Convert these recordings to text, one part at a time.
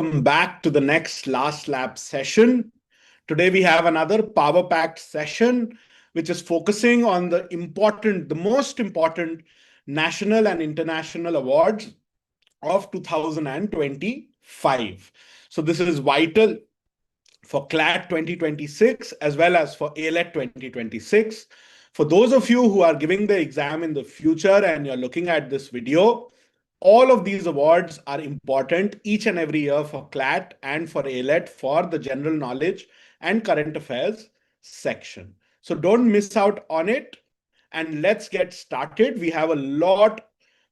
back to the next last lab session. Today we have another power-packed session, which is focusing on the most important national and international awards of 2025. So this is vital for Clat 2026 as well as for AILET 2026. For those of you who are giving the exam in the future and you're looking at this video, all of these awards are important each and every year for Clat and for AILET for the general knowledge and current affairs section. So don't miss out on it. And let's get started. We have a lot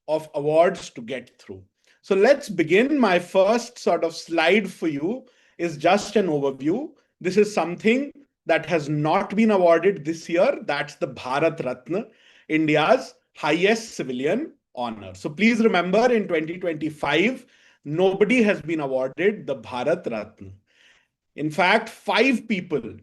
of awards to get through. So let's begin. My first sort of slide for you is just an overview. This is something that has not been awarded this year. That's the Bharat Ratna, India's highest civilian honor. So please remember, in 2025, nobody has been awarded the Bharat Ratna. In fact, 5 people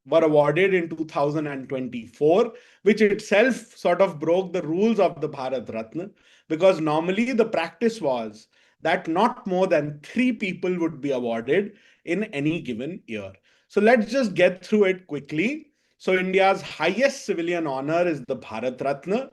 were awarded in 2024, which itself sort of broke the rules of the Bharat Ratna, because normally the practice was that not more than 3 people would be awarded in any given year. So let's just get through it quickly. So India's highest civilian honor is the Bharat Ratna.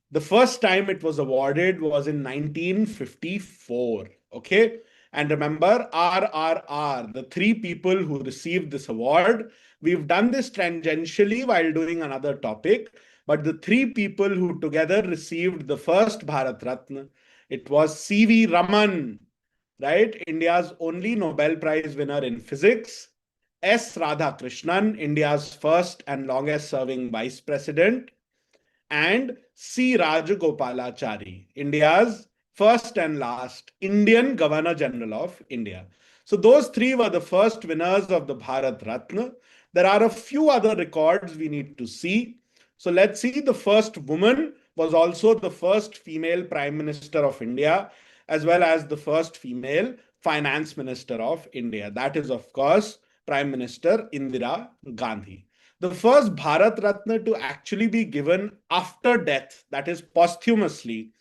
The first time it was awarded was in 1954. Okay. And remember, RRR, the 3 people who received this award. We've done this tangentially while doing another topic, but the 3 people who together received the first Bharat Ratna, it was C.V. Raman, right? India's only Nobel Prize winner in physics. S. Radhakrishnan, India's first and longest serving vice president. And C. Rajagopalachari, India's first and last Indian Governor General of India. So those 3 were the first winners of the Bharat Ratna. There are a few other records we need to see. So let's see. The first woman was also the first female Prime Minister of India, as well as the first female Finance Minister of India. That is, of course, Prime Minister Indira Gandhi. The first Bharat Ratna to actually be given after death, that is posthumously,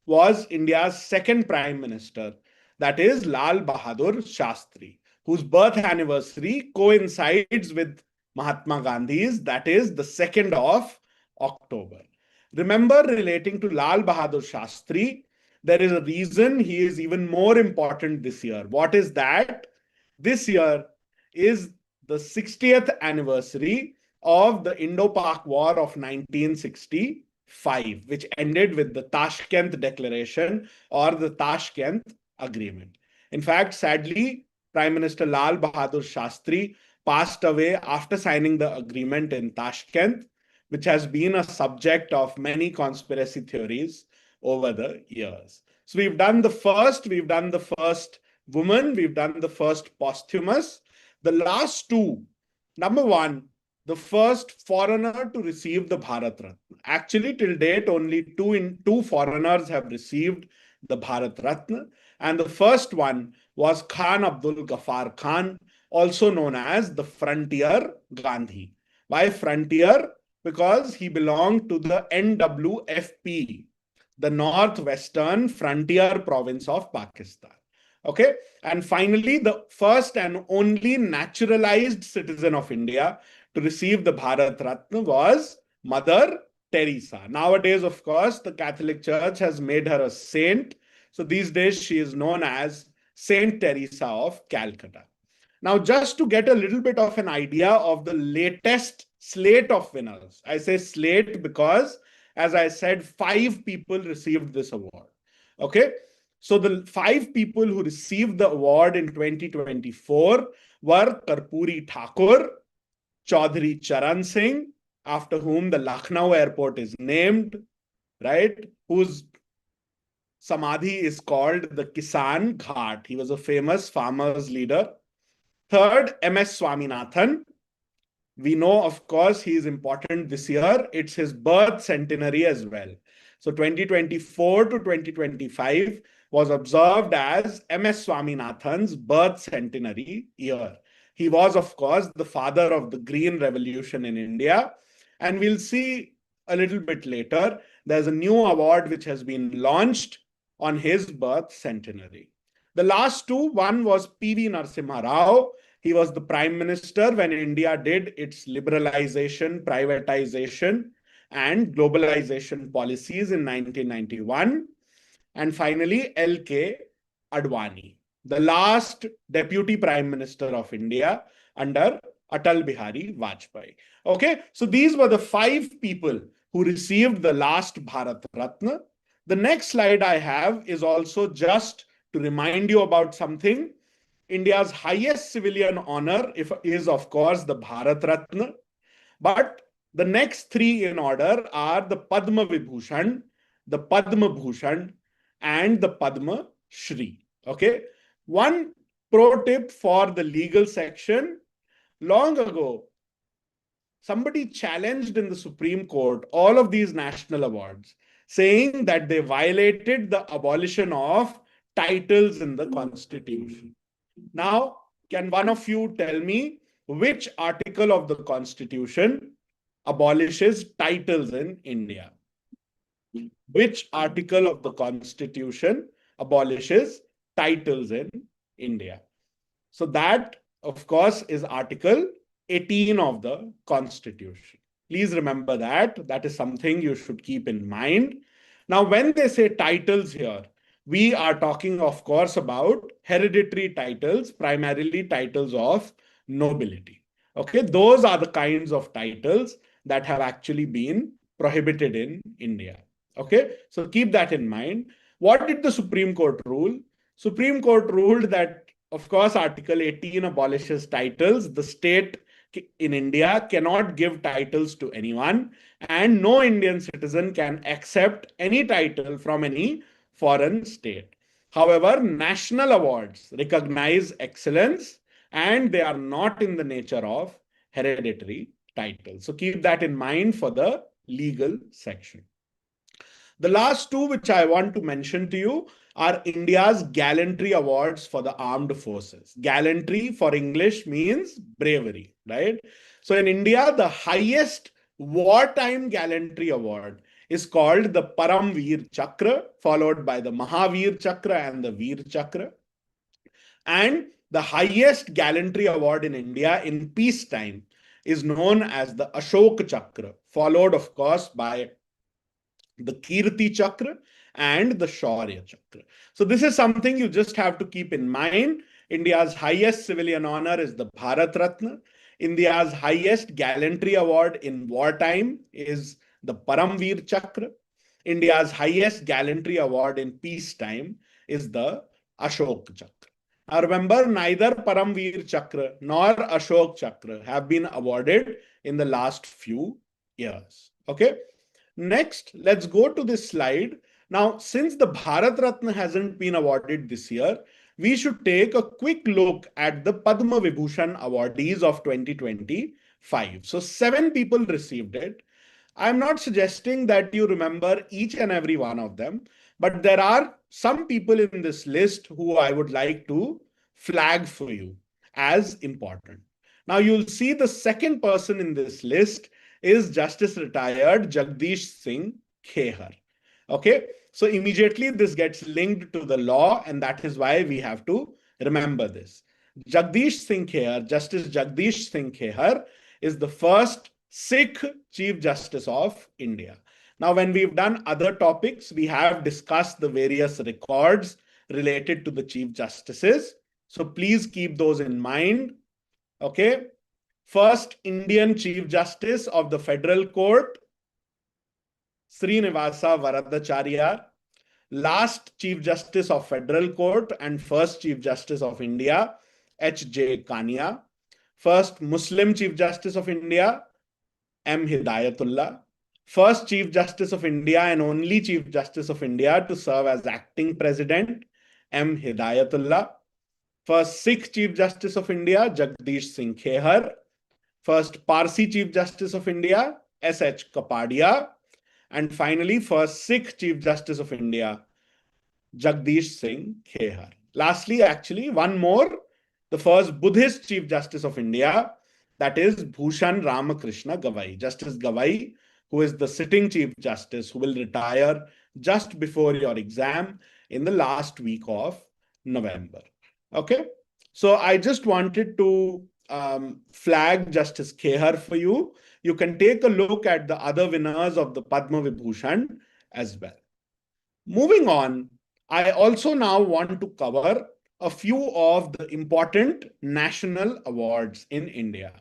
was India's second Prime Minister, that is Lal Bahadur Shastri, whose birth anniversary coincides with Mahatma Gandhi's, that is the 2nd of October. Remember, relating to Lal Bahadur Shastri, there is a reason he is even more important this year. What is that? This year is the 60th anniversary of the Indo-Pak War of 1965, which ended with the Tashkent Declaration or the Tashkent Agreement. In fact, sadly, Prime Minister Lal Bahadur Shastri passed away after signing the agreement in Tashkent, which has been a subject of many conspiracy theories over the years. So we've done the first woman, we've done the first posthumous. The last 2, number 1, the first foreigner to receive the Bharat Ratna. Actually, till date, only 2 foreigners have received the Bharat Ratna. And the first one was Khan Abdul Ghaffar Khan, also known as the Frontier Gandhi. Why Frontier? Because he belonged to the NWFP, the Northwestern Frontier Province of Pakistan. Okay. And finally, the first and only naturalized citizen of India to receive the Bharat Ratna was Mother Teresa. Nowadays, of course, the Catholic Church has made her a saint. So these days, she is known as Saint Teresa of Calcutta. Now, just to get a little bit of an idea of the latest slate of winners, I say slate because, as I said, 5 people received this award. Okay. So the 5 people who received the award in 2024 were Karpuri Thakur, Chaudhary Charan Singh, after whom the Lucknow airport is named, right? Whose Samadhi is called the Kisan Ghat. He was a famous farmers leader. Third, M.S. Swaminathan. We know, of course, he is important this year. It's his birth centenary as well. So 2024 to 2025 was observed as M.S. Swaminathan's birth centenary year. He was, of course, the father of the Green Revolution in India. And we'll see a little bit later, there's a new award which has been launched on his birth centenary. The last two, one was P.V. Narasimha Rao. He was the prime minister when India did its liberalization, privatization, and globalization policies in 1991. And finally, L.K. Advani, the last deputy prime minister of India under Atal Bihari Vajpayee. Okay, so these were the 5 people who received the last Bharat Ratna. The next slide I have is also just to remind you about something. India's highest civilian honor is, of course, the Bharat Ratna. But the next 3 in order are the Padma Vibhushan, the Padma Bhushan, and the Padma Shri. Okay. One pro tip for the legal section. Long ago, somebody challenged in the Supreme Court all of these national awards, saying that they violated the abolition of titles in the Constitution. Now, can one of you tell me which article of the Constitution abolishes titles in India? Which article of the Constitution abolishes titles in India? So that, of course, is Article 18 of the Constitution. Please remember that. That is something you should keep in mind. Now, when they say titles here, we are talking, of course, about hereditary titles, primarily titles of nobility. Okay, those are the kinds of titles that have actually been prohibited in India. Okay, so keep that in mind. What did the Supreme Court rule? Supreme Court ruled that, of course, Article 18 abolishes titles. The state in India cannot give titles to anyone, and no Indian citizen can accept any title from any foreign state. However, national awards recognize excellence, and they are not in the nature of hereditary titles. So keep that in mind for the legal section. The last two which I want to mention to you are India's gallantry awards for the armed forces. Gallantry for English means bravery, right? So in India, the highest wartime gallantry award is called the Paramveer Chakra, followed by the Mahavir Chakra and the Veer Chakra. And the highest gallantry award in India in peacetime is known as the Ashok Chakra, followed, of course, by the Kirti Chakra and the Shaurya Chakra. So this is something you just have to keep in mind. India's highest civilian honor is the Bharat Ratna. India's highest gallantry award in wartime is the Paramveer Chakra. India's highest gallantry award in peacetime is the Ashok Chakra. Now remember, neither Paramveer Chakra nor Ashok Chakra have been awarded in the last few years. Okay. Next, let's go to this slide. Now, since the Bharat Ratna hasn't been awarded this year, we should take a quick look at the Padma Vibhushan awardees of 2025. So 7 people received it. I'm not suggesting that you remember each and every one of them, but there are some people in this list who I would like to flag for you as important. Now, you'll see the second person in this list is Justice Retired Jagdish Singh Khehar. Okay, so immediately this gets linked to the law, and that is why we have to remember this. Jagdish Singh Khehar, Justice Jagdish Singh Khehar, is the first Sikh Chief Justice of India. Now, when we've done other topics, we have discussed the various records related to the Chief Justices. So please keep those in mind. Okay. First Indian Chief Justice of the Federal Court, Srinivasa Varadacharya. Last Chief Justice of Federal Court and first Chief Justice of India, H.J. Kania. First Muslim Chief Justice of India, M. Hidayatullah. First Chief Justice of India and only Chief Justice of India to serve as acting president, M. Hidayatullah. First Sikh Chief Justice of India, Jagdish Singh Khehar. First Parsi Chief Justice of India, S.H. Kapadia. And finally, first Sikh Chief Justice of India, Jagdish Singh Khehar. Lastly, actually, one more, the first Buddhist Chief Justice of India, that is Bhushan Ramakrishna Gavai. Justice Gavai, who is the sitting Chief Justice, who will retire just before your exam in the last week of November. Okay. So I just wanted to flag Justice Kehar for you. You can take a look at the other winners of the Padma Vibhushan as well. Moving on, I also now want to cover a few of the important national awards in India.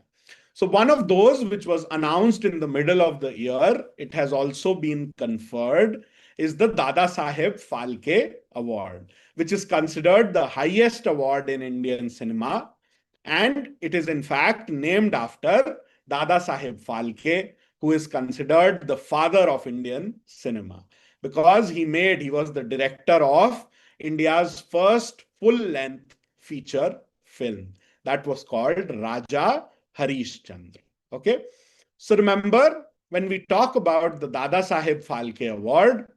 So, one of those which was announced in the middle of the year, it has also been conferred, is the Dada Saheb Phalke Award, which is considered the highest award in Indian cinema. And it is in fact named after Dada Saheb Phalke, who is considered the father of Indian cinema because he was the director of India's first full length feature film that was called Raja Harish Chandra. Okay. So remember, when we talk about the Dada Saheb Phalke Award,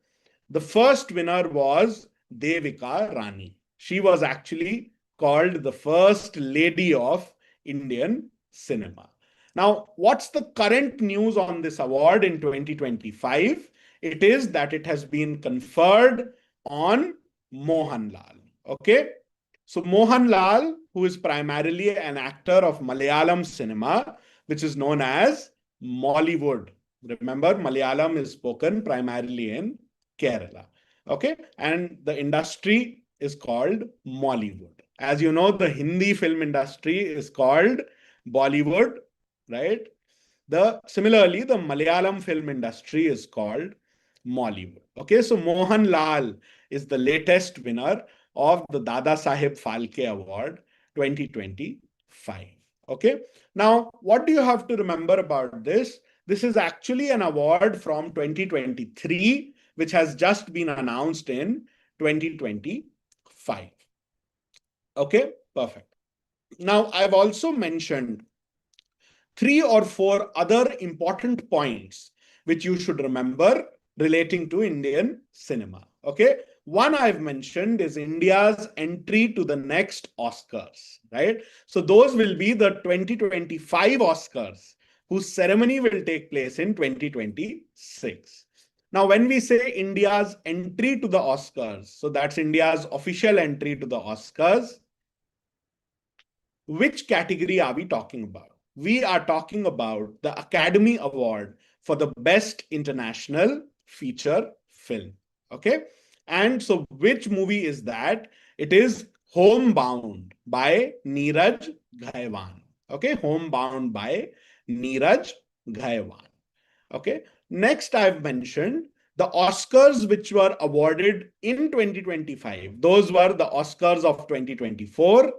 the first winner was Devika Rani. She was actually called the first lady of Indian cinema. Now, what's the current news on this award in 2025? It is that it has been conferred on Mohanlal. Okay. So Mohanlal, who is primarily an actor of Malayalam cinema, which is known as Mollywood. Remember, Malayalam is spoken primarily in Kerala. Okay. And the industry is called Mollywood. As you know, the Hindi film industry is called Bollywood, right? Similarly, the Malayalam film industry is called Mollywood. Okay, so Mohan Lal is the latest winner of the Dada Saheb Phalke Award 2025. Okay, now what do you have to remember about this? This is actually an award from 2023, which has just been announced in 2025. Okay, perfect. Now, I've also mentioned three or four other important points which you should remember relating to Indian cinema. Okay. One I've mentioned is India's entry to the next Oscars, right? So those will be the 2025 Oscars, whose ceremony will take place in 2026. Now, when we say India's entry to the Oscars, so that's India's official entry to the Oscars, which category are we talking about? We are talking about the Academy Award for the Best International Feature Film. Okay. And so, which movie is that? It is Homebound by Neeraj Ghaiwan. Okay. Homebound by Neeraj Ghaiwan. Okay. Next, I've mentioned the Oscars which were awarded in 2025. Those were the Oscars of 2024.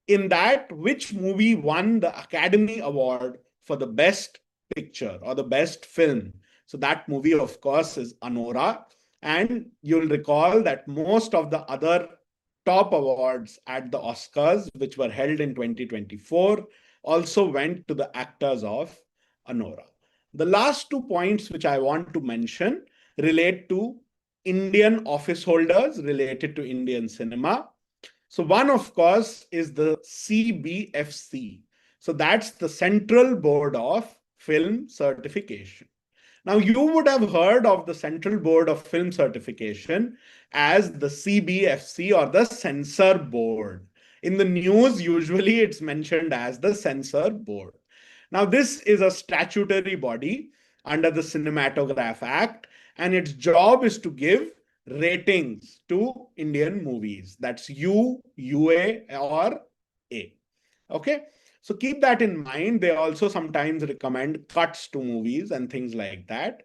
In that, which movie won the Academy Award for the best picture or the best film? So that movie, of course, is Anora. And you'll recall that most of the other top awards at the Oscars, which were held in 2024, also went to the actors of Anora. The last 2 points which I want to mention relate to Indian office holders related to Indian cinema. So one, of course, is the CBFC. So that's the Central Board of Film Certification. Now, you would have heard of the Central Board of Film Certification as the CBFC or the Censor Board. In the news, usually it's mentioned as the Censor Board. Now, this is a statutory body under the Cinematograph Act, and its job is to give ratings to Indian movies. That's U, UA, or A. Okay. So keep that in mind. They also sometimes recommend cuts to movies and things like that.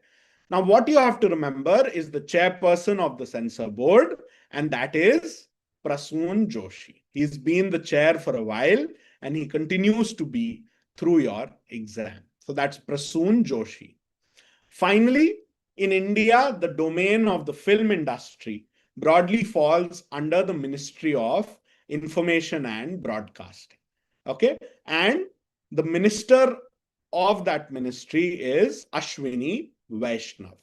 Now, what you have to remember is the chairperson of the censor board, and that is Prasoon Joshi. He's been the chair for a while, and he continues to be through your exam. So that's Prasoon Joshi. Finally, in India, the domain of the film industry broadly falls under the Ministry of Information and Broadcasting. Okay. And the minister of that ministry is Ashwini Vaishnav.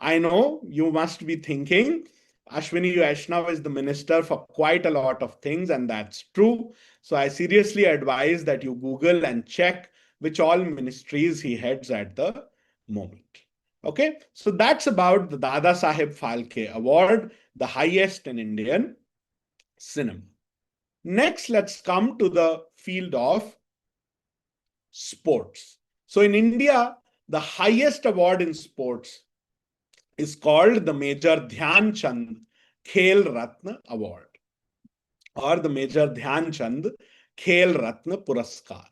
I know you must be thinking Ashwini Vaishnav is the minister for quite a lot of things, and that's true. So I seriously advise that you Google and check which all ministries he heads at the moment. Okay, so that's about the Dada Saheb Phalke Award, the highest in Indian cinema. Next, let's come to the field of sports. So in India, the highest award in sports is called the Major Dhyan Chand Khel Ratna Award, or the Major Dhyan Chand Khel Ratna Puraskar.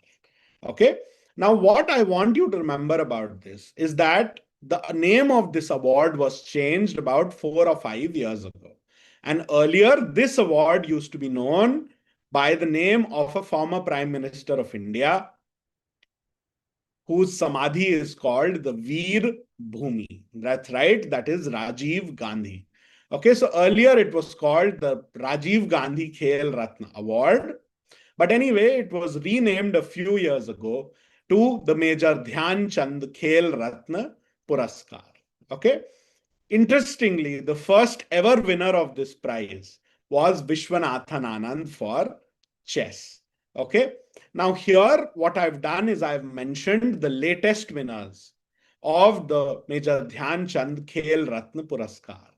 Okay. Now, what I want you to remember about this is that the name of this award was changed about 4 or 5 years ago. And earlier, this award used to be known by the name of a former Prime Minister of India, whose samadhi is called the Veer Bhumi. That's right, that is Rajiv Gandhi. Okay, so earlier it was called the Rajiv Gandhi Khel Ratna Award. But anyway, it was renamed a few years ago to the Major Dhyan Chand Khel Ratna Puraskar. Okay. Interestingly, the first ever winner of this prize was Vishwanathan Anand for chess. Okay. Now, here, what I've done is I've mentioned the latest winners of the Major Dhyan Chand Khel Ratna Puraskar.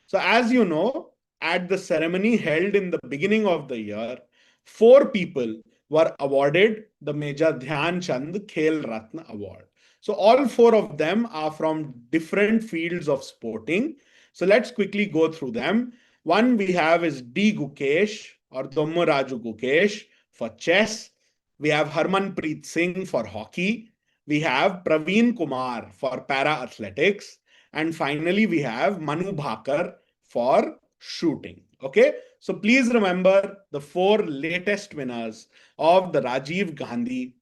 So, as you know, at the ceremony held in the beginning of the year, 4 people were awarded the Major Dhyan Chand Khel Ratna Award. So all 4 of them are from different fields of sporting. So let's quickly go through them. One we have is D. Gukesh or Dommaraju Gukesh for chess. We have Harmanpreet Singh for hockey. We have Praveen Kumar for para athletics. And finally, we have Manu Bhakar for shooting. Okay. So please remember the 4 latest winners of the Rajiv Gandhi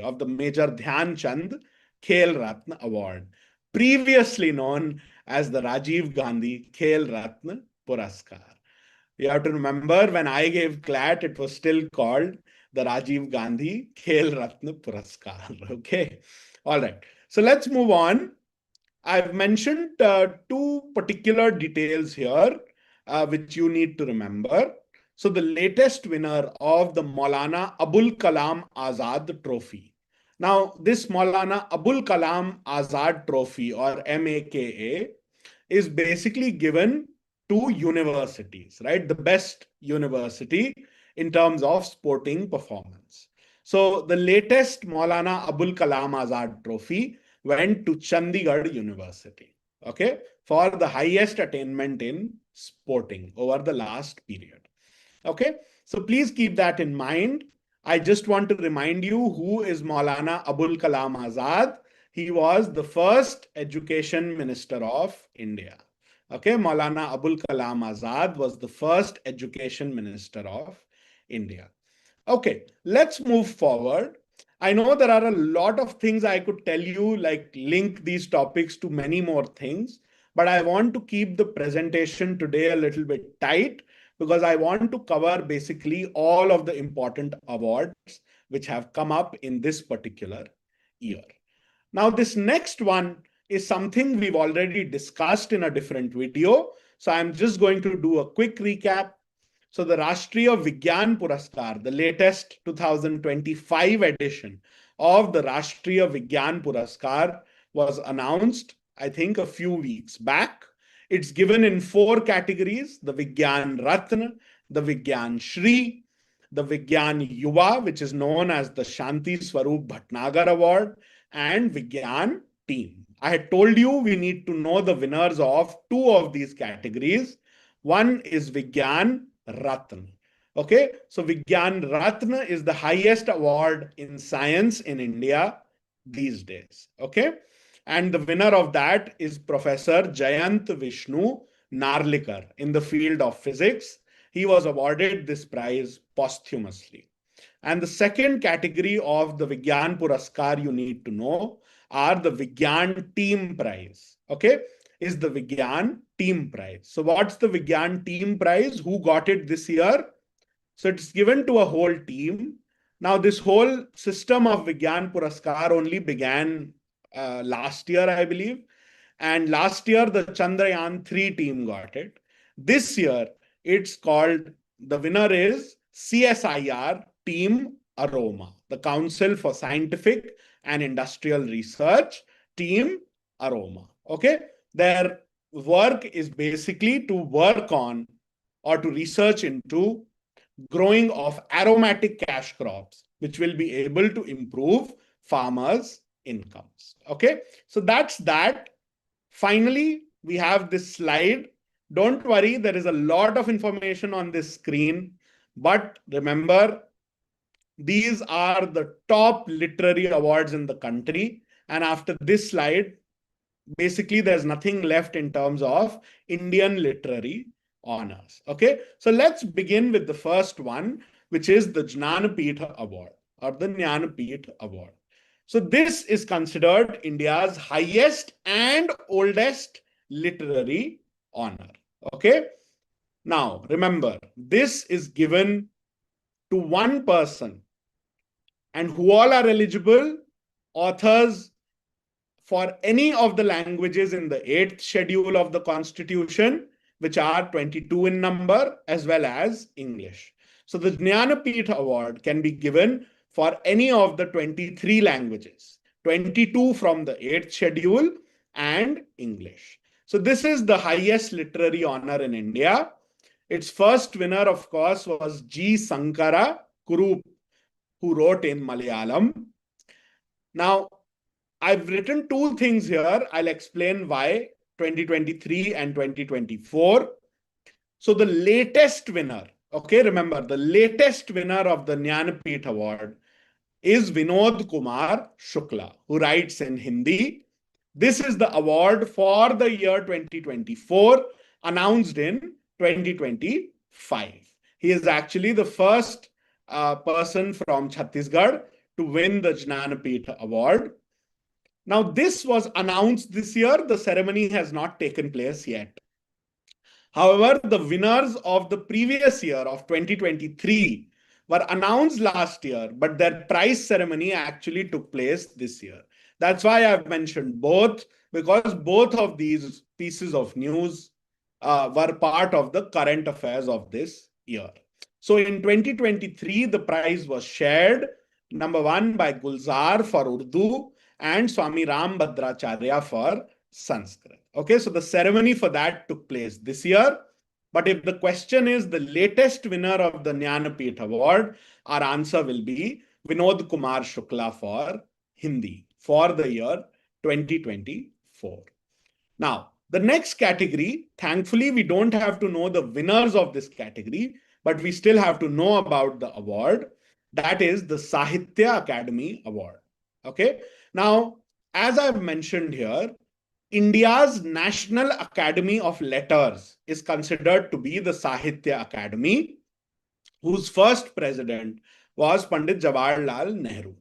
of the Major Dhyan Chand Khel Ratna Award, previously known as the Rajiv Gandhi Khel Ratna Puraskar. You have to remember, when I gave Clat, it was still called the Rajiv Gandhi Khel Ratna Puraskar. Okay. All right. So let's move on. I've mentioned 2 particular details here, which you need to remember. So the latest winner of the Maulana Abul Kalam Azad Trophy. Now, this Maulana Abul Kalam Azad Trophy, or MAKA, is basically given to universities, right? The best university in terms of sporting performance. So the latest Maulana Abul Kalam Azad Trophy went to Chandigarh University, okay, for the highest attainment in sporting over the last period. Okay, so please keep that in mind. I just want to remind you who is Maulana Abul Kalam Azad. He was the first education minister of India. Okay, Maulana Abul Kalam Azad was the first education minister of India. Okay, let's move forward. I know there are a lot of things I could tell you, like link these topics to many more things, but I want to keep the presentation today a little bit tight because I want to cover basically all of the important awards which have come up in this particular year. Now, this next one is something we've already discussed in a different video. So I'm just going to do a quick recap. So the Rashtriya Vigyan Puraskar, the latest 2025 edition of the Rashtriya Vigyan Puraskar, was announced, I think, a few weeks back. It's given in 4 categories: the Vigyan Ratna, the Vigyan Shri, the Vigyan Yuva, which is known as the Shanti Swarup Bhatnagar Award, and Vigyan Team. I had told you we need to know the winners of 2 of these categories. One is Vigyan Ratna. Okay, so Vigyan Ratna is the highest award in science in India these days. Okay, and the winner of that is Professor Jayant Vishnu Narlikar in the field of physics. He was awarded this prize posthumously. And the second category of the Vigyan Puraskar you need to know are the Vigyan Team Prize. Okay, is the Vigyan Team Prize. So what's the Vigyan Team Prize? Who got it this year? So it's given to a whole team. Now, this whole system of Vigyan Puraskar only began last year, I believe. And last year, the Chandrayaan 3 team got it. This year, it's called, the winner is CSIR Team Aroma, the Council for Scientific and Industrial Research, Team Aroma. Okay, their work is basically to work on or to research into growing of aromatic cash crops, which will be able to improve farmers' incomes. Okay, so that's that. Finally, we have this slide. Don't worry, there is a lot of information on this screen, but remember, these are the top literary awards in the country. And after this slide, basically there's nothing left in terms of Indian literary honors. Okay, so let's begin with the first one, which is the Jnanapith Award or the Jnanapith Award. So this is considered India's highest and oldest literary honor. Okay, now remember, this is given to one person, and who all are eligible? Authors for any of the languages in the 8th schedule of the Constitution, which are 22 in number, as well as English. So the Jnanapith Award can be given for any of the 23 languages, 22 from the 8th schedule and English. So this is the highest literary honor in India. Its first winner, of course, was G. Sankara Kurup, who wrote in Malayalam. Now, I've written two things here. I'll explain why 2023 and 2024. So the latest winner, okay, remember the latest winner of the Jnanapith Award is Vinod Kumar Shukla, who writes in Hindi. This is the award for the year 2024, announced in 2025. He is actually the first person from Chhattisgarh to win the Jnanapith Award. Now, this was announced this year. The ceremony has not taken place yet. However, the winners of the previous year of 2023 were announced last year, but their prize ceremony actually took place this year. That's why I've mentioned both, because both of these pieces of news were part of the current affairs of this year. So in 2023, the prize was shared, number one, by Gulzar for Urdu and Swami Ram Bhadracharya for Sanskrit. Okay, so the ceremony for that took place this year. But if the question is the latest winner of the Jnanapith Award, our answer will be Vinod Kumar Shukla for Hindi for the year 2024. Now, the next category, thankfully, we don't have to know the winners of this category, but we still have to know about the award. That is the Sahitya Akademi Award. Okay. Now, as I've mentioned here, India's National Academy of Letters is considered to be the Sahitya Akademi, whose first president was Pandit Jawaharlal Nehru.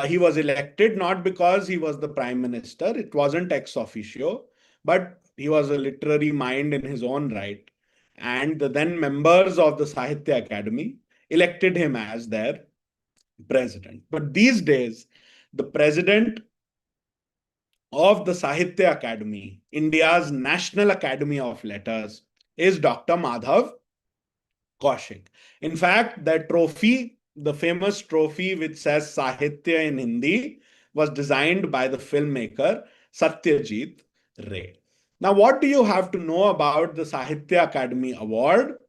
He was elected not because he was the prime minister, it wasn't ex officio, but he was a literary mind in his own right. And the then members of the Sahitya Academy elected him as their president. But these days, the president of the Sahitya Academy, India's National Academy of Letters, is Dr. Madhav Kaushik. In fact, that trophy, the famous trophy which says Sahitya in Hindi, was designed by the filmmaker Satyajit Ray. Now, what do you have to know about the Sahitya Academy Award?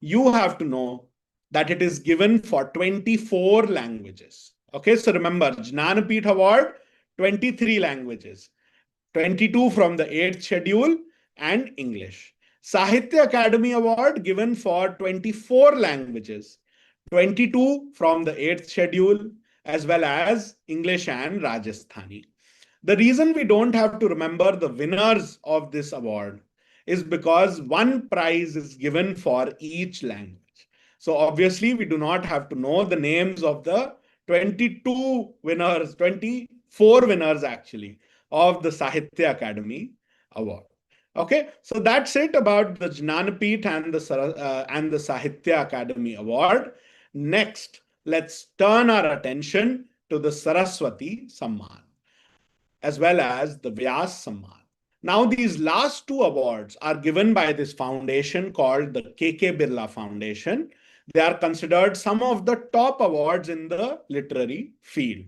You have to know that it is given for 24 languages. Okay, so remember, Jnanapith Award, 23 languages, 22 from the 8th schedule and English. Sahitya Academy Award given for 24 languages, 22 from the 8th schedule, as well as English and Rajasthani. The reason we don't have to remember the winners of this award is because one prize is given for each language. So obviously, we do not have to know the names of the 22 winners, 24 winners actually, of the Sahitya Academy Award. Okay, so that's it about the Jnanapith and the Sahitya Academy Award. Next, let's turn our attention to the Saraswati Samman as well as the Vyas Samman. Now, these last two awards are given by this foundation called the KK Birla Foundation. They are considered some of the top awards in the literary field.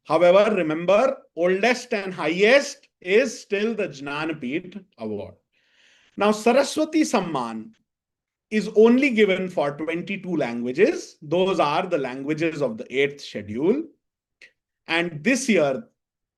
However, remember, oldest and highest is still the Jnanapith Award. Now, Saraswati Samman is only given for 22 languages. Those are the languages of the 8th schedule. And this year,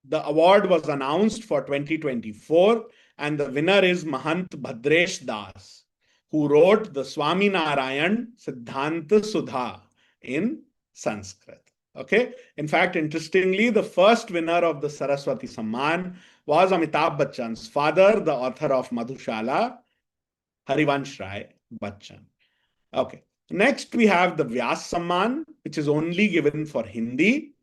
the award was announced for 2024, and the winner is Mahant Bhadresh Das, who wrote the Swami Narayan Siddhanta Sudha in Sanskrit. Okay. In fact, interestingly, the first winner of the Saraswati Samman was Amitabh Bachchan's father, the author of Madhushala, Harivansh Rai Bachchan. Okay. Next, we have the Vyas Samman, which is only given for Hindi.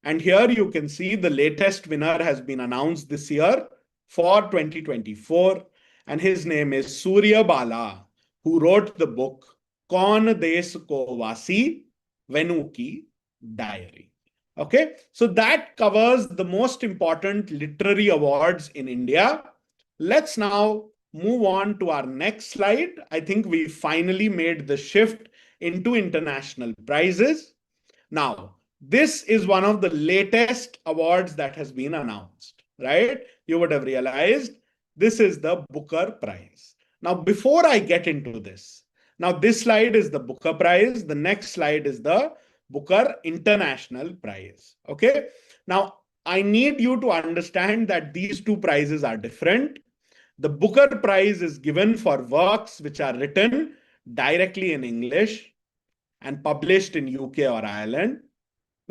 And here you can see the latest winner has been announced this year for 2024. And his name is Surya Bala, who wrote the book Kaun Des Ko Vasi, Venu Ki Diary. Okay, so that covers the most important literary awards in India. Let's now move on to our next slide. I think we finally made the shift into international prizes. Now, this is one of the latest awards that has been announced, right? You would have realized this is the Booker Prize. Now, before I get into this, now this slide is the Booker Prize. The next slide is the Booker International Prize. Okay. Now, I need you to understand that these two prizes are different. The Booker Prize is given for works which are written directly in English and published in UK or Ireland,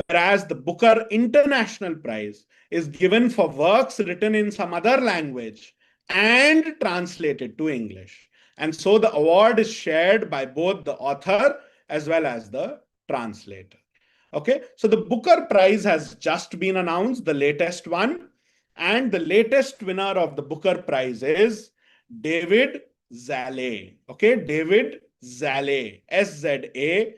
whereas the Booker International Prize is given for works written in some other language and translated to English. And so the award is shared by both the author as well as the translator. Okay, so the Booker Prize has just been announced, the latest one. And the latest winner of the Booker Prize is David Zalay. Okay, David Zalay, Zalay.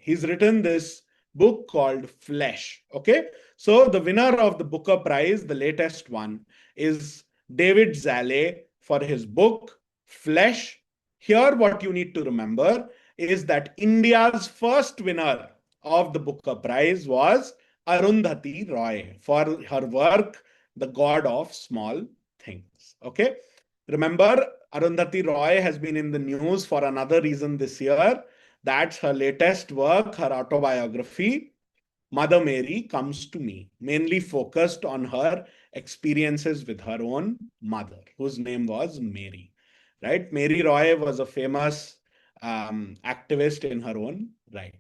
He's written this book called Flesh. Okay, so the winner of the Booker Prize, the latest one, is David Zalay for his book Flesh. Here, what you need to remember is that India's first winner of the Booker Prize was Arundhati Roy for her work, The God of Small Things. Okay. Remember, Arundhati Roy has been in the news for another reason this year. That's her latest work, her autobiography, Mother Mary Comes to Me, mainly focused on her experiences with her own mother, whose name was Mary. Right? Mary Roy was a famous activist in her own right.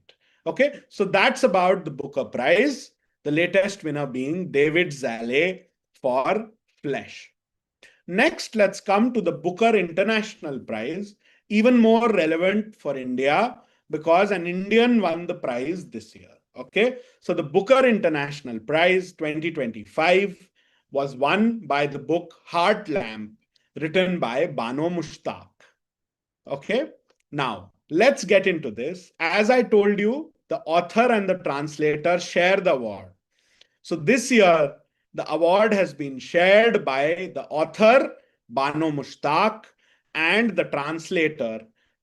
Okay, so that's about the Booker Prize, the latest winner being David Zalay for Flesh. Next, let's come to the Booker International Prize, even more relevant for India because an Indian won the prize this year. Okay, so the Booker International Prize 2025 was won by the book Heart Lamp, written by Bano Mushtaq. Okay, now let's get into this. As I told you, the author and the translator share the award. So this year, the award has been shared by the author, Bano Mushtaq, and the translator,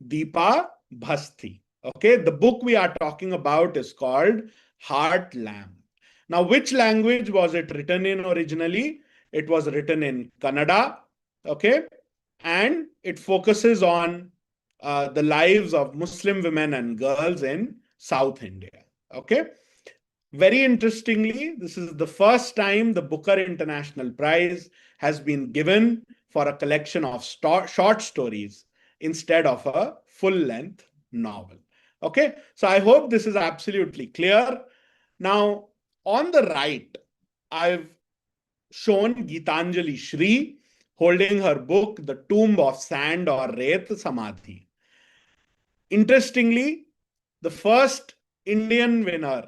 Deepa Bhasti. Okay, the book we are talking about is called Heart Lamp. Now, which language was it written in originally? It was written in Kannada. Okay, and it focuses on the lives of Muslim women and girls in South India. Okay. Very interestingly, this is the first time the Booker International Prize has been given for a collection of short stories instead of a full-length novel. Okay, so I hope this is absolutely clear. Now, on the right, I've shown Gitanjali Shri holding her book, The Tomb of Sand or Ret Samadhi. Interestingly, the first Indian winner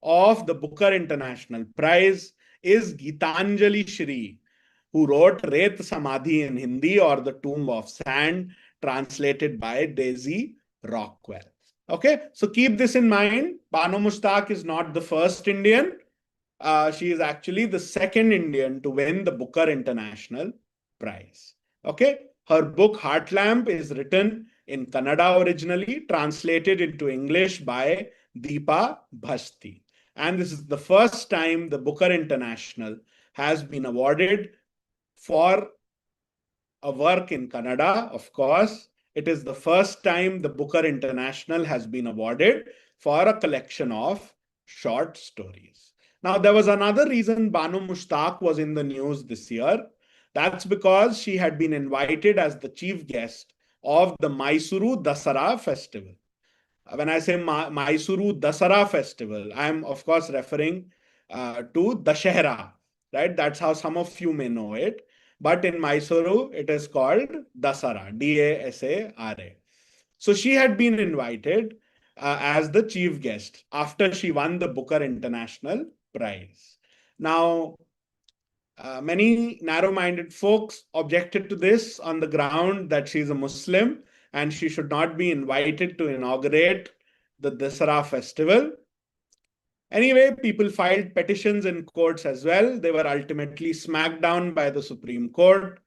of the Booker International Prize is Gitanjali Shri, who wrote Ret Samadhi in Hindi or The Tomb of Sand, translated by Daisy Rockwell. Okay, so keep this in mind. Bano Mushtaq is not the first Indian. She is actually the second Indian to win the Booker International Prize. Okay, her book Heart Lamp is written in Kannada originally, translated into English by Deepa Bhasti. And this is the first time the Booker International has been awarded for a work in Kannada, of course, It is the first time the Booker International has been awarded for a collection of short stories. Now, there was another reason Banu Mushtaq was in the news this year. That's because she had been invited as the chief guest of the Mysuru Dasara festival. When I say Mysuru Dasara festival, I am of course referring to Dashera, right? That's how some of you may know it. But in Mysuru, it is called Dasara, Dasara. So she had been invited as the chief guest after she won the Booker International Prize. Now, many narrow-minded folks objected to this on the ground that she's a Muslim and she should not be invited to inaugurate the Dasara festival. Anyway, people filed petitions in courts as well. They were ultimately smacked down by the Supreme Court,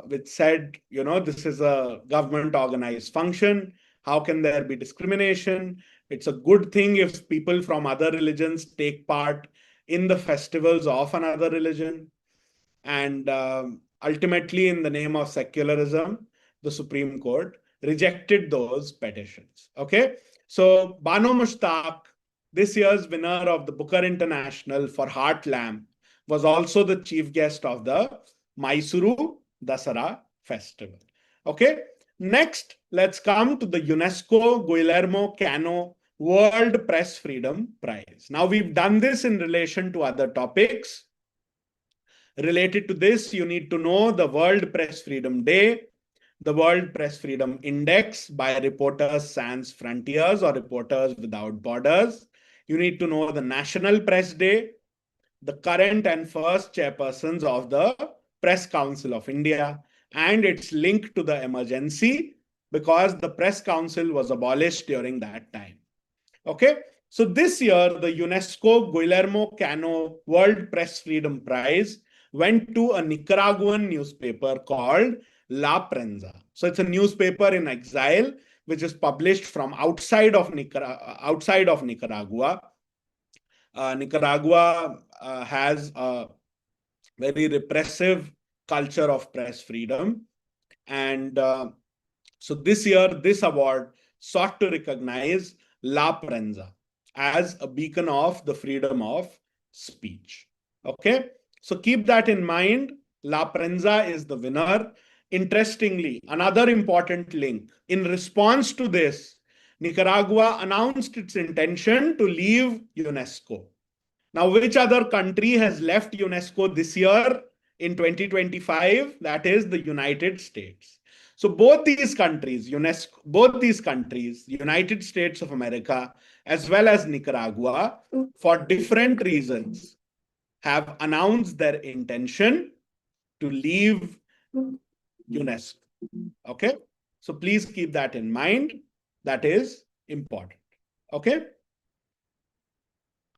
which said, this is a government organized function. How can there be discrimination? It's a good thing if people from other religions take part in the festivals of another religion. And ultimately, in the name of secularism, the Supreme Court rejected those petitions. Okay. So Banu Mushtaq, this year's winner of the Booker International for Heart Lamp, was also the chief guest of the Mysuru Dasara Festival. Okay. Next, let's come to the UNESCO Guillermo Cano World Press Freedom Prize. Now, we've done this in relation to other topics. Related to this, you need to know the World Press Freedom Day, the World Press Freedom Index by Reporters Sans Frontiers or Reporters Without Borders. You need to know the National Press Day, the current and first chairpersons of the Press Council of India, and its link to the emergency because the Press Council was abolished during that time. Okay. So this year, the UNESCO Guillermo Cano World Press Freedom Prize went to a Nicaraguan newspaper called La Prensa. So it's a newspaper in exile, which is published from outside of Nicaragua. Nicaragua has a very repressive culture of press freedom. And so this year, this award sought to recognize La Prensa as a beacon of the freedom of speech. Okay. So keep that in mind. La Prensa is the winner. Interestingly, another important link. In response to this, Nicaragua announced its intention to leave UNESCO. Now, which other country has left UNESCO this year in 2025? That is the United States. So both these countries, United States of America, as well as Nicaragua, for different reasons, have announced their intention to leave UNESCO. Okay. So please keep that in mind. That is important. Okay.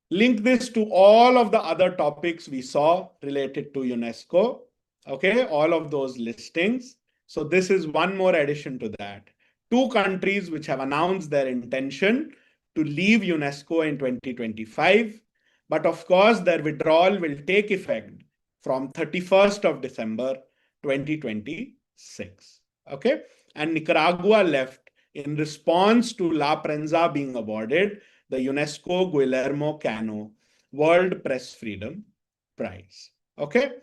Link this to all of the other topics we saw related to UNESCO. Okay. All of those listings. So this is one more addition to that. Two countries which have announced their intention to leave UNESCO in 2025. But of course, their withdrawal will take effect from 31st of December 2026. Okay. And Nicaragua left in response to La Prensa being awarded the UNESCO Guillermo Cano World Press Freedom Prize. Okay.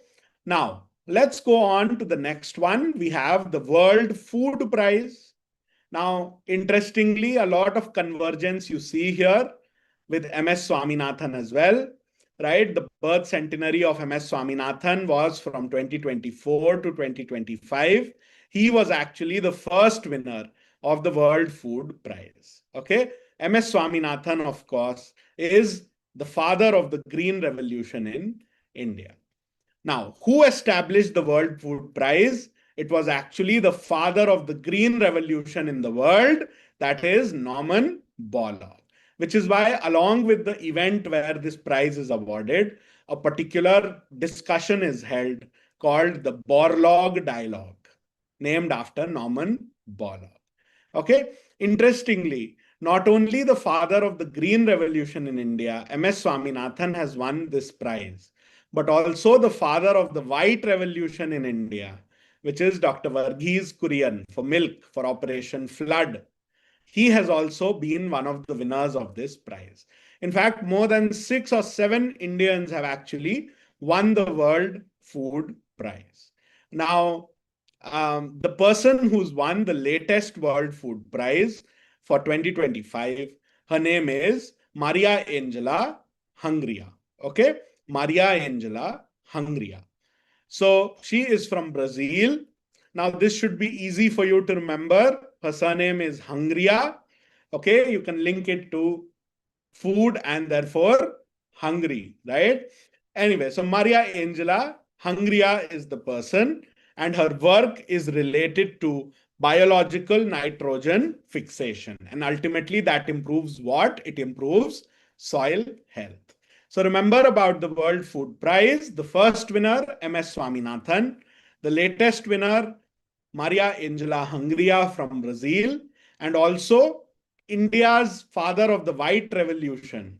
Now, let's go on to the next one. We have the World Food Prize. Now, interestingly, a lot of convergence you see here with MS Swaminathan as well, right? The birth centenary of MS Swaminathan was from 2024 to 2025. He was actually the first winner of the World Food Prize. Okay. MS Swaminathan, of course, is the father of the Green Revolution in India. Now, who established the World Food Prize? It was actually the father of the Green Revolution in the world, that is Norman Borlaug, which is why, along with the event where this prize is awarded, a particular discussion is held called the Borlaug Dialogue, named after Norman Borlaug. Okay, interestingly, not only the father of the Green Revolution in India, MS Swaminathan, has won this prize, but also the father of the White Revolution in India, which is Dr. Varghese Kurian for milk for Operation Flood. He has also been one of the winners of this prize. In fact, more than 6 or 7 Indians have actually won the World Food Prize. Now, the person who's won the latest World Food Prize for 2025, her name is Maria Angela Hungria. Okay, Maria Angela Hungria. So she is from Brazil. Now, this should be easy for you to remember. Her surname is Hungria. Okay, you can link it to food and therefore hungry, right? Anyway, so Maria Angela Hungria is the person, and her work is related to biological nitrogen fixation. And ultimately, that improves what? It improves soil health. So remember about the World Food Prize. The first winner, MS Swaminathan. The latest winner, Maria Angela Hungria from Brazil. And also India's father of the White Revolution,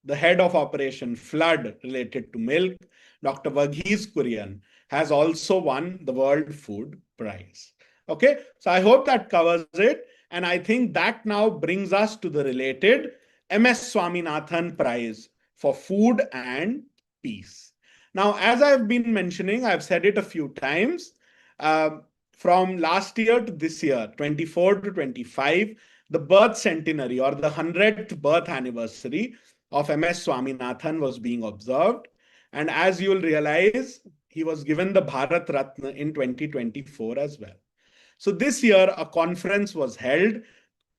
the head of Operation Flood related to milk, Dr. Varghese Kurian, has also won the World Food Prize. Okay, so I hope that covers it. And I think that now brings us to the related MS Swaminathan Prize for Food and Peace. Now, as I've been mentioning, I've said it a few times, from last year to this year, 24 to 25, the birth centenary or the 100th birth anniversary of MS Swaminathan was being observed. And as you'll realize, he was given the Bharat Ratna in 2024 as well. So this year, a conference was held,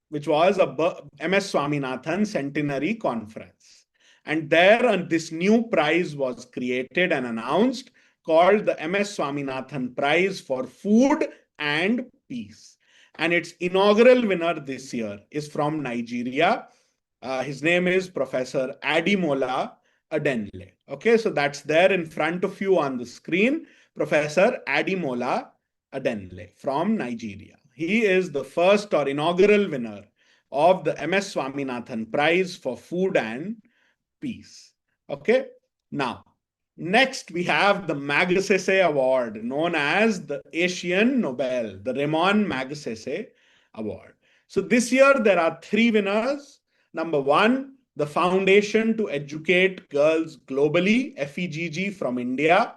which was a MS Swaminathan Centenary Conference. And there, this new prize was created and announced called the MS Swaminathan Prize for Food and Peace. And its inaugural winner this year is from Nigeria. His name is Professor Ademola Adenle. Okay, so that's there in front of you on the screen. Professor Ademola Adenle from Nigeria. He is the first or inaugural winner of the MS Swaminathan Prize for Food and Peace. Okay, now next we have the Magsaysay Award, known as the Asian Nobel, the Ramon Magsaysay Award. So this year there are 3 winners. Number 1, the Foundation to Educate Girls Globally, FEGG from India,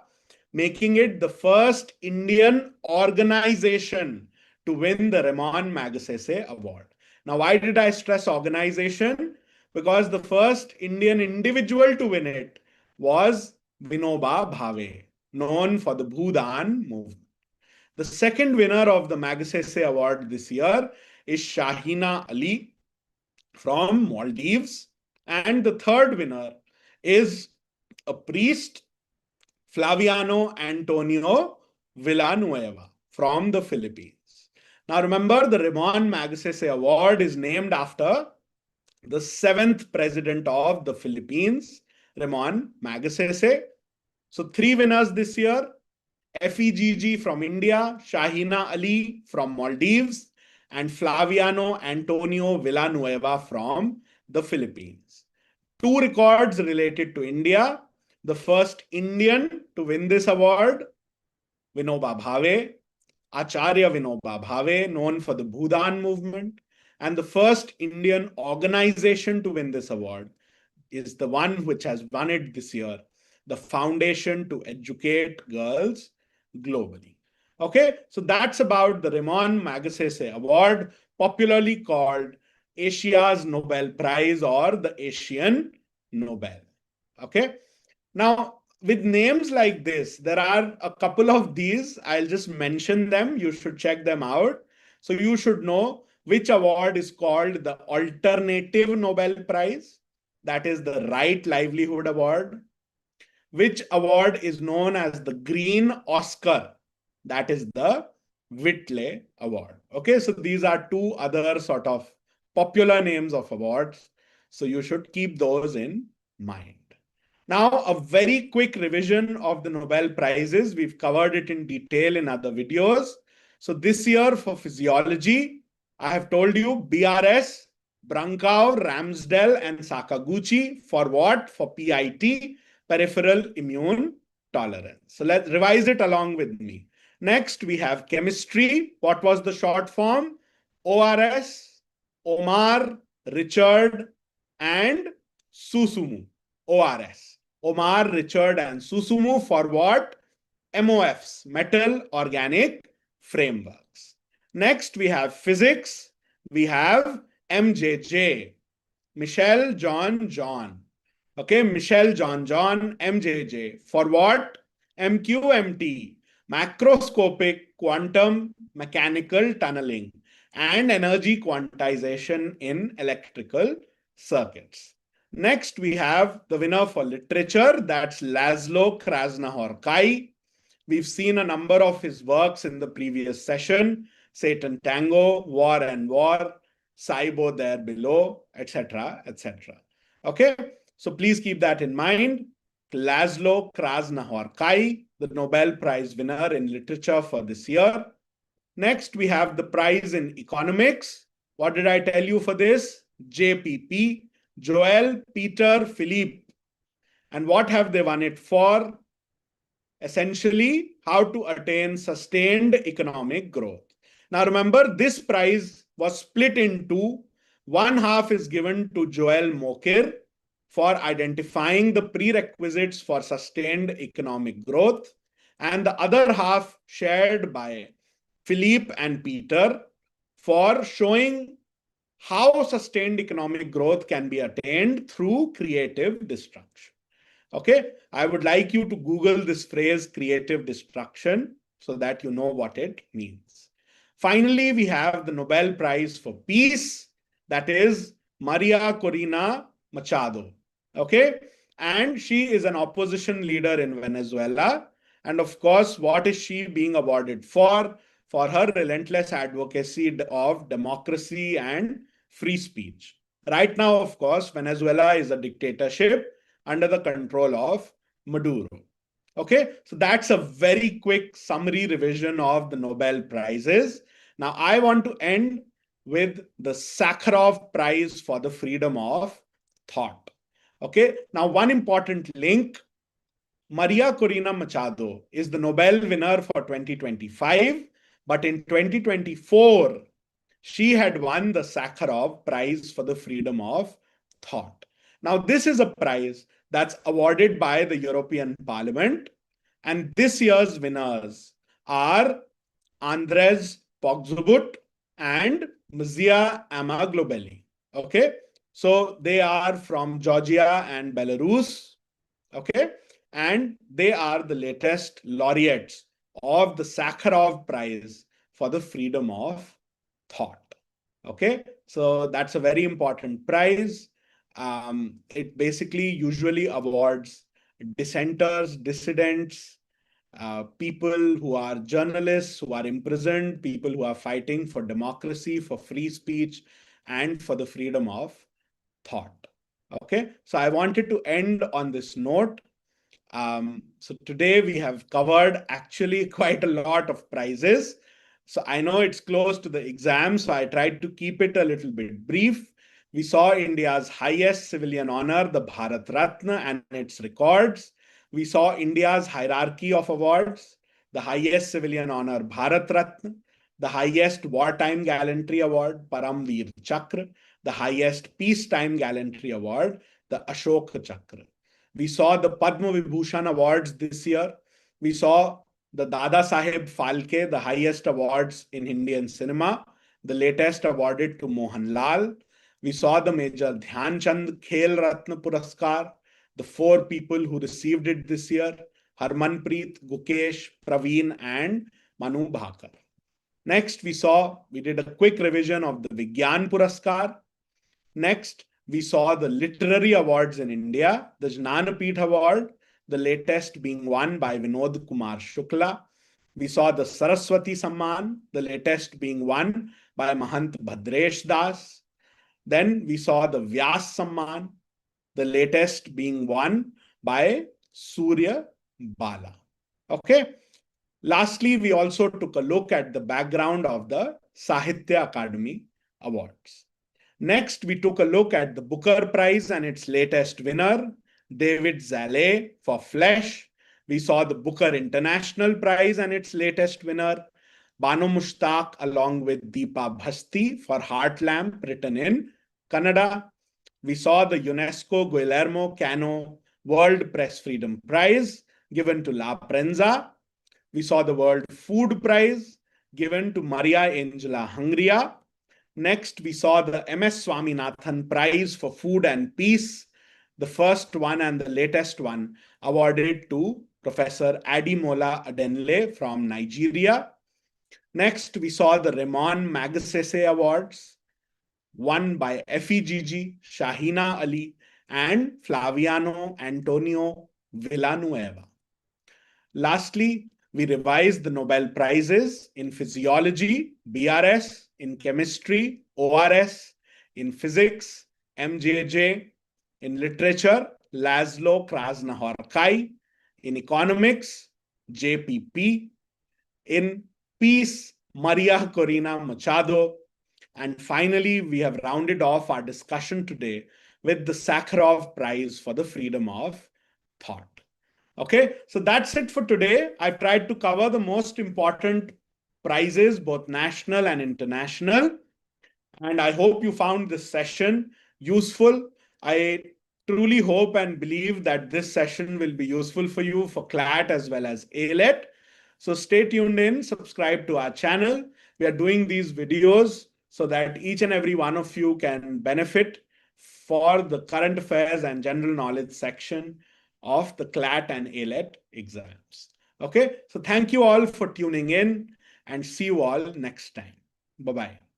making it the first Indian organization to win the Ramon Magsaysay Award. Now, why did I stress organization? Because the first Indian individual to win it was Vinoba Bhave, known for the Bhudan movement. The second winner of the Magsaysay Award this year is Shahina Ali from Maldives. And the third winner is a priest, Flaviano Antonio Villanueva from the Philippines. Now remember, the Ramon Magsaysay Award is named after the 7th president of the Philippines, Ramon Magsaysay. So 3 winners this year: FEGG from India, Shahina Ali from Maldives, and Flaviano Antonio Villanueva from the Philippines. 2 records related to India. The first Indian to win this award, Vinoba Bhave, Acharya Vinoba Bhave, known for the Bhudan movement. And the first Indian organization to win this award is the one which has won it this year, the Foundation to Educate Girls Globally. Okay, so that's about the Ramon Magsaysay Award, popularly called Asia's Nobel Prize or the Asian Nobel. Okay, now with names like this, there are a couple of these. I'll just mention them. You should check them out. So you should know which award is called the Alternative Nobel Prize. That is the Right Livelihood Award. Which award is known as the Green Oscar? That is the Whitley Award. Okay, so these are 2 other sort of popular names of awards. So you should keep those in mind. Now, a very quick revision of the Nobel Prizes. We've covered it in detail in other videos. So this year for physiology, I have told you BRS, Brankow, Ramsdell, and Sakaguchi. For what? For PIT, peripheral immune tolerance. So let's revise it along with me. Next, we have chemistry. What was the short form? ORS, Omar, Richard, and Susumu. ORS. Omar, Richard, and Susumu for what? MOFs, metal organic frameworks. Next, we have physics. We have MJJ, Michel John John. Okay, Michel John John, MJJ. For what? MQMT, macroscopic quantum mechanical tunneling and energy quantization in electrical circuits. Next, we have the winner for literature, that's Laszlo Krasznahorkai. We've seen a number of his works in the previous session: Satan Tango, War and War, Saibo There Below, etc., etc. Okay, so please keep that in mind. Laszlo Krasznahorkai, the Nobel Prize winner in literature for this year. Next, we have the prize in economics. What did I tell you for this? JPP, Joel Peter Philippe. And what have they won it for? Essentially, how to attain sustained economic growth. Now remember, this prize was split into one half is given to Joel Mokir for identifying the prerequisites for sustained economic growth, and the other half shared by Philippe and Peter for showing how sustained economic growth can be attained through creative destruction. Okay, I would like you to Google this phrase creative destruction so that you know what it means. Finally, we have the Nobel Prize for Peace, that is Maria Corina Machado. Okay, and she is an opposition leader in Venezuela. And of course, what is she being awarded for? For her relentless advocacy of democracy and free speech. Right now, of course, Venezuela is a dictatorship under the control of Maduro. Okay, so that's a very quick summary revision of the Nobel Prizes. Now, I want to end with the Sakharov Prize for the freedom of thought. Okay, now one important link: Maria Corina Machado is the Nobel winner for 2025, but in 2024, she had won the Sakharov Prize for the freedom of thought. Now, this is a prize that's awarded by the European Parliament, and this year's winners are Andres Pogzobut and Mzia Amaglobeli. Okay, so they are from Georgia and Belarus. Okay, and they are the latest laureates of the Sakharov Prize for the freedom of thought. Okay, so that's a very important prize. It basically usually awards dissenters, dissidents, people who are journalists, who are imprisoned, people who are fighting for democracy, for free speech, and for the freedom of thought. Okay, so I wanted to end on this note. So today we have covered actually quite a lot of prizes. So I know it's close to the exam, so I tried to keep it a little bit brief. We saw India's highest civilian honor, the Bharat Ratna, and its records. We saw India's hierarchy of awards, the highest civilian honor, Bharat Ratna, the highest wartime gallantry award, Param Veer Chakra, the highest peacetime gallantry award, the Ashoka Chakra. We saw the Padma Vibhushan awards this year. We saw the Dada Saheb Phalke, the highest awards in Indian cinema, the latest awarded to Mohan Lal. We saw the Major Dhyan Chand Khel Ratna Puraskar, the 4 people who received it this year: Harmanpreet, Gukesh, Praveen, and Manu Bhakar. Next, we did a quick revision of the Vigyan Puraskar. Next, we saw the literary awards in India, the Jnanapith Award, the latest being won by Vinod Kumar Shukla. We saw the Saraswati Samman, the latest being won by Mahant Bhadresh Das. Then we saw the Vyas Samman, the latest being won by Surya Bala. Okay. Lastly, we also took a look at the background of the Sahitya Akademi Awards. Next, we took a look at the Booker Prize and its latest winner, David Zale, for Flesh. We saw the Booker International Prize and its latest winner, Bano Mushtaq, along with Deepa Bhasti for Heart Lamp, written in Kannada. We saw the UNESCO Guillermo Cano World Press Freedom Prize given to La Prensa. We saw the World Food Prize given to Maria Angela Hungria. Next, we saw the MS Swaminathan Prize for Food and Peace, the first one and the latest one awarded to Professor Ademola Adenle from Nigeria. Next, we saw the Ramon Magsaysay Awards, won by FEGG, Shahina Ali, and Flaviano Antonio Villanueva. Lastly, we revised the Nobel Prizes in Physiology, BRS, in Chemistry, ORS, in Physics, MJJ, in Literature, Laszlo Krasznahorkai, in Economics, JPP, in Peace, Maria Corina Machado, and finally, we have rounded off our discussion today with the Sakharov Prize for the Freedom of Thought. Okay, so that's it for today. I've tried to cover the most important prizes, both national and international. And I hope you found this session useful. I truly hope and believe that this session will be useful for you for CLAT as well as AILET. So stay tuned in, subscribe to our channel. We are doing these videos so that each and every one of you can benefit for the current affairs and general knowledge section of the CLAT and AILET exams. Okay, so thank you all for tuning in and see you all next time. Bye-bye.